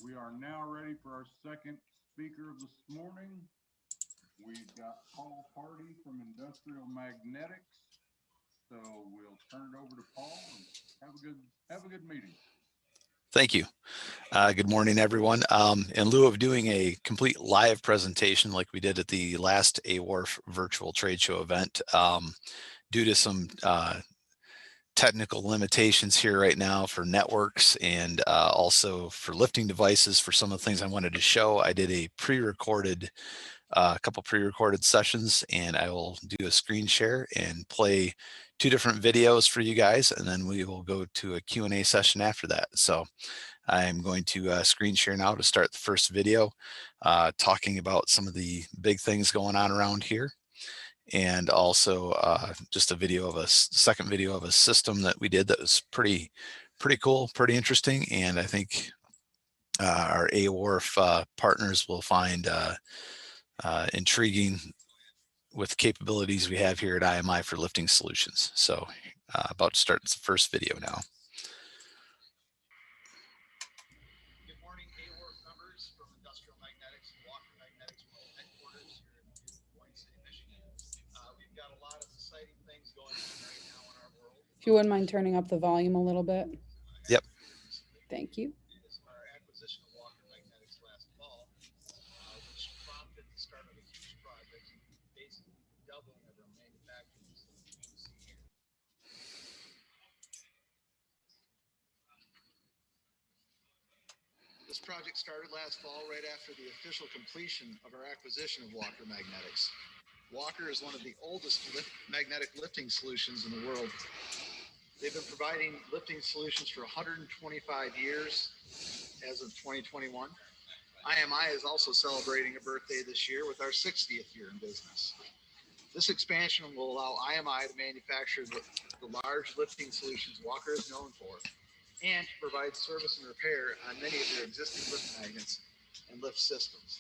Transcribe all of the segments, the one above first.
We are now ready for our second speaker of this morning. We've got Paul Hardy from Industrial Magnetics. So we'll turn it over to Paul and have a good meeting. Thank you. Good morning, everyone. In lieu of doing a complete live presentation like we did at the last AWRF virtual trade show event, due to some technical limitations here right now for networks and also for lifting devices for some of the things I wanted to show, I did a couple pre-recorded sessions, and I will do a screen share and play two different videos for you guys, and then we will go to a Q&A session after that. So I'm going to screen share now to start the first video, talking about some of the big things going on around here, and also just a second video of a system that we did that was pretty cool, pretty interesting, and I think our AWRF partners will find intriguing with the capabilities we have here at IMI for lifting solutions. So about to start the first video now. Good morning, AWRF members from Industrial Magnetics and Walker Magnetics World Headquarters here in Point City, Michigan. We've got a lot of exciting things going on right now in our world. If you wouldn't mind turning up the volume a little bit. Yep. Thank you. Our acquisition of Walker Magnetics last fall, which prompted the start of a huge project, basically doubling of our manufacturing facility. This project started last fall right after the official completion of our acquisition of Walker Magnetics. Walker is one of the oldest magnetic lifting solutions in the world. They've been providing lifting solutions for 125 years as of 2021. IMI is also celebrating a birthday this year with our 60th year in business. This expansion will allow IMI to manufacture the large lifting solutions Walker is known for, and to provide service and repair on many of their existing lift magnets and lift systems.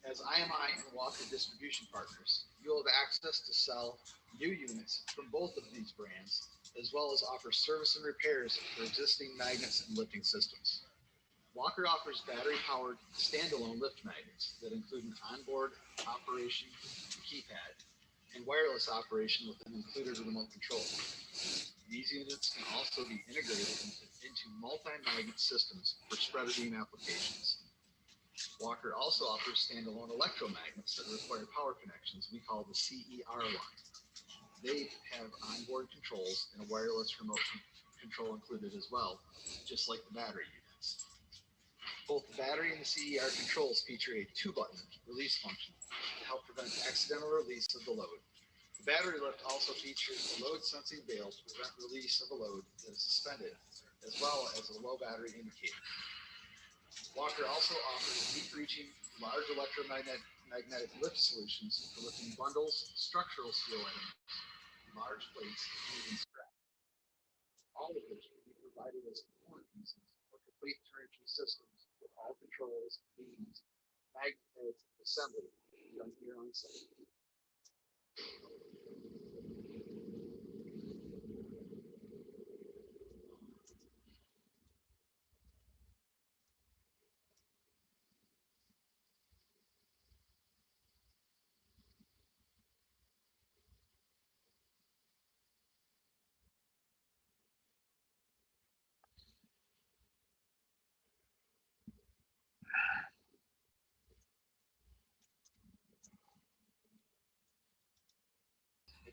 As IMI and Walker distribution partners, you'll have access to sell new units from both of these brands, as well as offer service and repairs for existing magnets and lifting systems. Walker offers battery-powered standalone lift magnets that include an onboard operation keypad and wireless operation with an included remote control. These units can also be integrated into multi-magnet systems for spreader beam applications. Walker also offers standalone electromagnets that require power connections we call the CER line. They have onboard controls and a wireless remote control included as well, just like the battery units. Both the battery and the CER controls feature a 2-button release function to help prevent accidental release of the load. The battery lift also features a load sensing bail to prevent release of a load that is suspended, as well as a low battery indicator. Walker also offers deep-reaching large electromagnetic lift solutions for lifting bundles, structural steel items, large plates, and even scrap. All of which can be provided as component pieces for complete turnkey systems with all controls, beams, magnet heads, and assembly done here on site.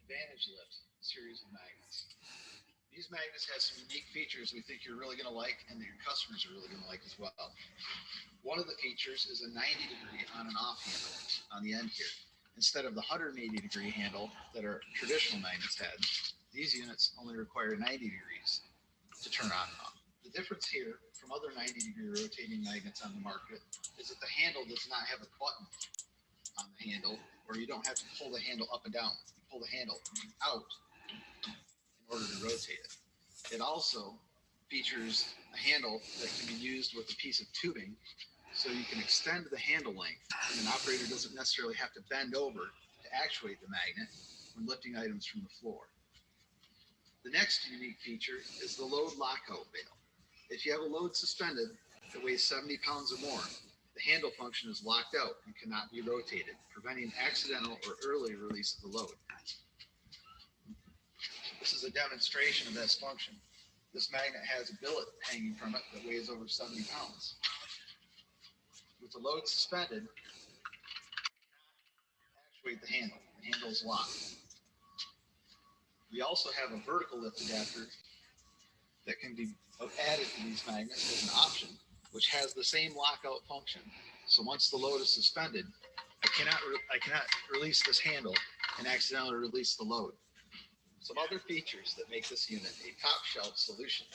Advantage Lift series of magnets. These magnets have some unique features we think you're really going to like and that your customers are really going to like as well. One of the features is a 90-degree on and off handle on the end here. Instead of the 180-degree handle that our traditional magnets had, these units only require 90 degrees to turn on and off. The difference here from other 90-degree rotating magnets on the market is that the handle does not have a button on the handle, or you don't have to pull the handle up and down. You pull the handle out in order to rotate it. It also features a handle that can be used with a piece of tubing, so you can extend the handle length, and an operator doesn't necessarily have to bend over to actuate the magnet when lifting items from the floor. The next unique feature is the load lockout bail. If you have a load suspended, that weighs 70 pounds or more, the handle function is locked out and cannot be rotated, preventing accidental or early release of the load. This is a demonstration of this function. This magnet has a billet hanging from it that weighs over 70 pounds. With the load suspended, actuate the handle. The handle is locked. We also have a vertical lift adapter that can be added to these magnets as an option, which has the same lockout function. So once the load is suspended, I cannot release this handle and accidentally release the load. Some other features that make this unit a top shelf solution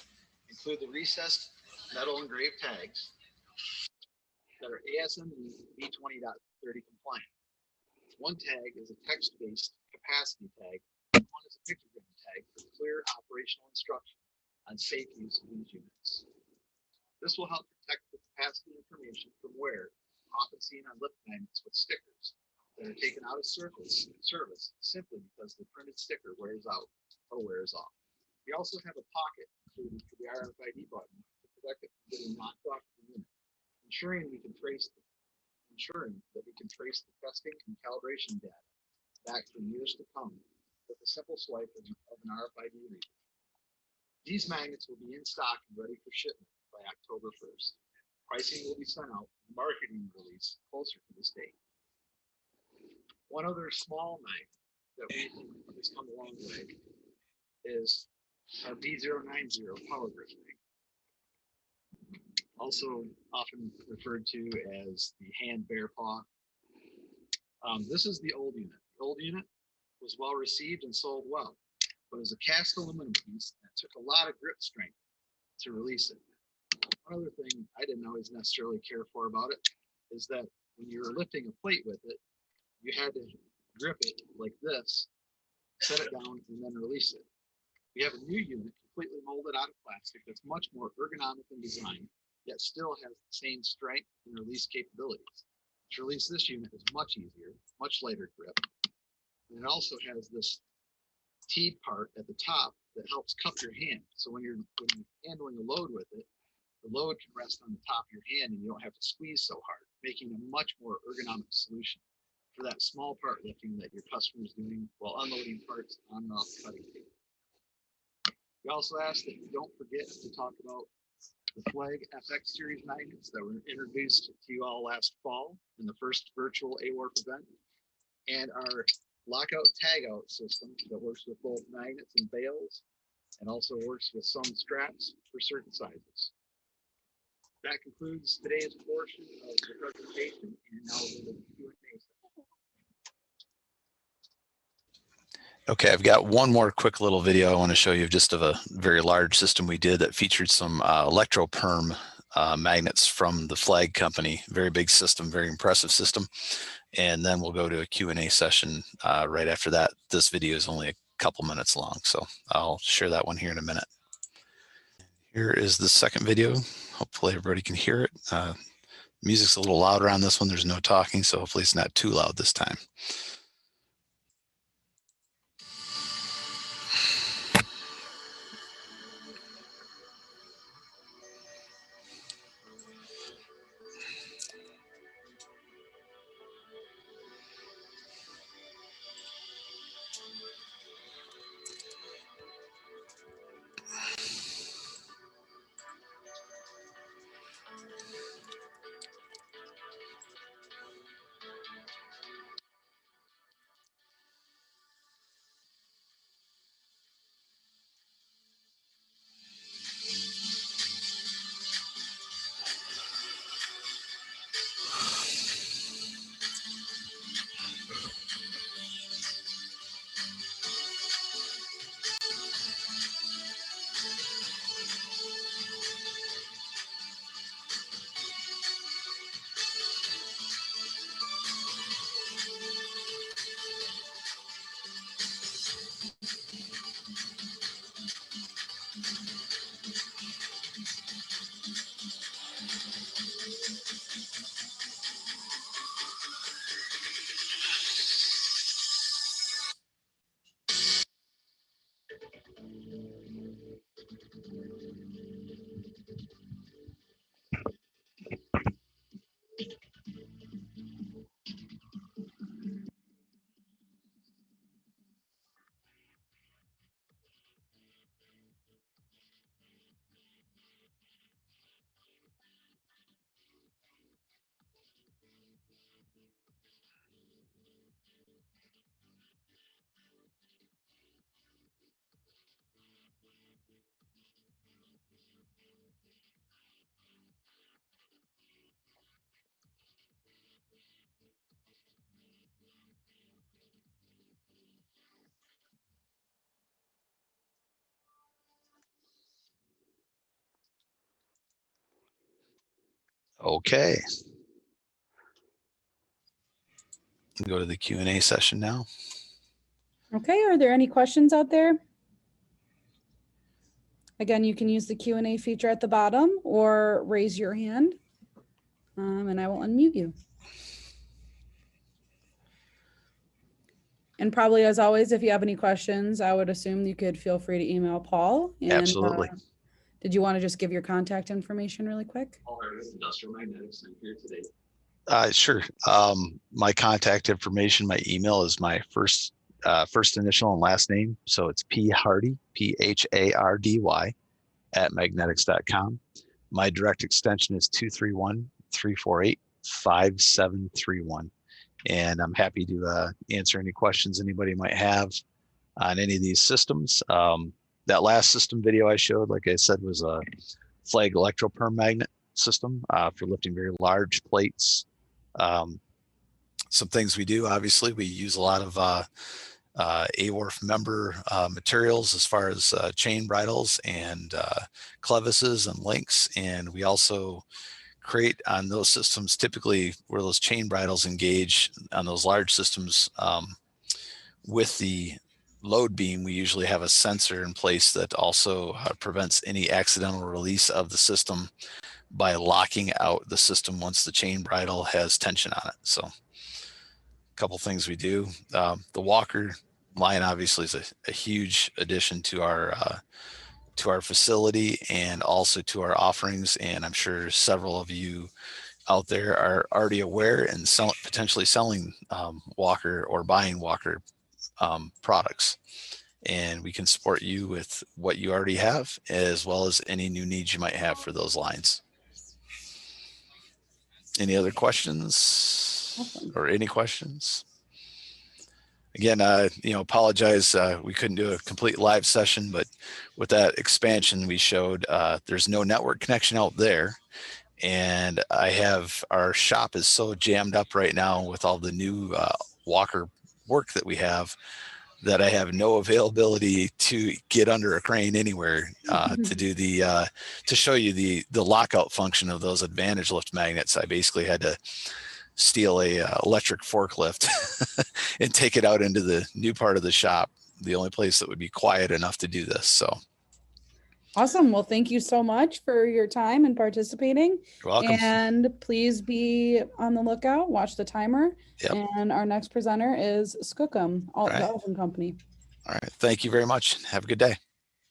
include the recessed metal engraved tags that are ASME B20.30 compliant. One tag is a text-based capacity tag, and one is a pictogram tag for clear operational instruction on safe use of these units. This will help protect the capacity information from wear, often seen on lift magnets with stickers that are taken out of service simply because the printed sticker wears out or wears off. We also have a pocket included for the RFID button to protect it from getting knocked off the unit, ensuring that we can trace the testing and calibration data back for years to come with a simple swipe of an RFID reader. These magnets will be in stock and ready for shipment by October 1st. Pricing will be sent out and marketing release closer to this date. One other small magnet that we think has come a long way is our D090 power grip magnet, also often referred to as the hand bear paw. This is the old unit. The old unit was well received and sold well, but it was a cast aluminum piece that took a lot of grip strength to release it. One other thing I didn't always necessarily care for about it is that when you were lifting a plate with it, you had to grip it like this, set it down, and then release it. We have a new unit completely molded out of plastic that's much more ergonomic in design, yet still has the same strength and release capabilities. To release this unit is much easier, much lighter grip. And it also has this teed part at the top that helps cup your hand. So when you're handling a load with it, the load can rest on the top of your hand and you don't have to squeeze so hard, making a much more ergonomic solution for that small part lifting that your customer is doing while unloading parts on and off the cutting table. We also ask that you don't forget to talk about the Flag FX series magnets that were introduced to you all last fall in the first virtual AWRF event, and our lockout tagout system that works with both magnets and bails and also works with some straps for certain sizes. That concludes today's portion of the presentation, and now we'll go to the Q&A session. Okay, I've got one more quick little video I want to show you just of a very large system we did that featured some electroperm magnets from the Flag company. Very big system, very impressive system. And then we'll go to a Q&A session right after that. This video is only a couple minutes long, so I'll share that one here in a minute. Here is the second video. Hopefully everybody can hear it. Music's a little louder on this one. There's no talking, so hopefully it's not too loud this time. Okay. Go to the Q&A session now. Okay, are there any questions out there? Again, you can use the Q&A feature at the bottom or raise your hand, and I will unmute you. And probably, as always, if you have any questions, I would assume you could feel free to email Paul. And, Absolutely. did you want to just give your contact information really quick? Paul Harris, Industrial Magnetics. I'm here today. Sure. My contact information, my email is my first initial and last name. So it's phardy, PHARDY @magnetics.com. My direct extension is 231-348-5731. And I'm happy to answer any questions anybody might have on any of these systems. That last system video I showed, like I said, was a flag electropermagnet system for lifting very large plates. Some things we do, obviously, we use a lot of AWRF member materials as far as chain bridles and clevises and links. And we also create on those systems, typically where those chain bridles engage on those large systems with the load beam, we usually have a sensor in place that also prevents any accidental release of the system by locking out the system once the chain bridle has tension on it. So a couple things we do. The walker line obviously is a huge addition to our facility and also to our offerings. And I'm sure several of you out there are already aware and potentially selling walker or buying walker products. And we can support you with what you already have, as well as any new needs you might have for those lines. Any other questions? Awesome. Or any questions? Again, apologize. We couldn't do a complete live session, but with that expansion we showed, there's no network connection out there. And our shop is so jammed up right now with all the new walker work that we have, that I have no availability to get under a crane anywhere to do to show you the lockout function of those advantage lift magnets. I basically had to steal a electric forklift and take it out into the new part of the shop, the only place that would be quiet enough to do this. So Awesome. Well, thank you so much for your time and participating. you're welcome. And please be on the lookout, watch the timer. Yep. And our next presenter is Skookum, Right. the Oven Company. All right. Thank you very much. Have a good day.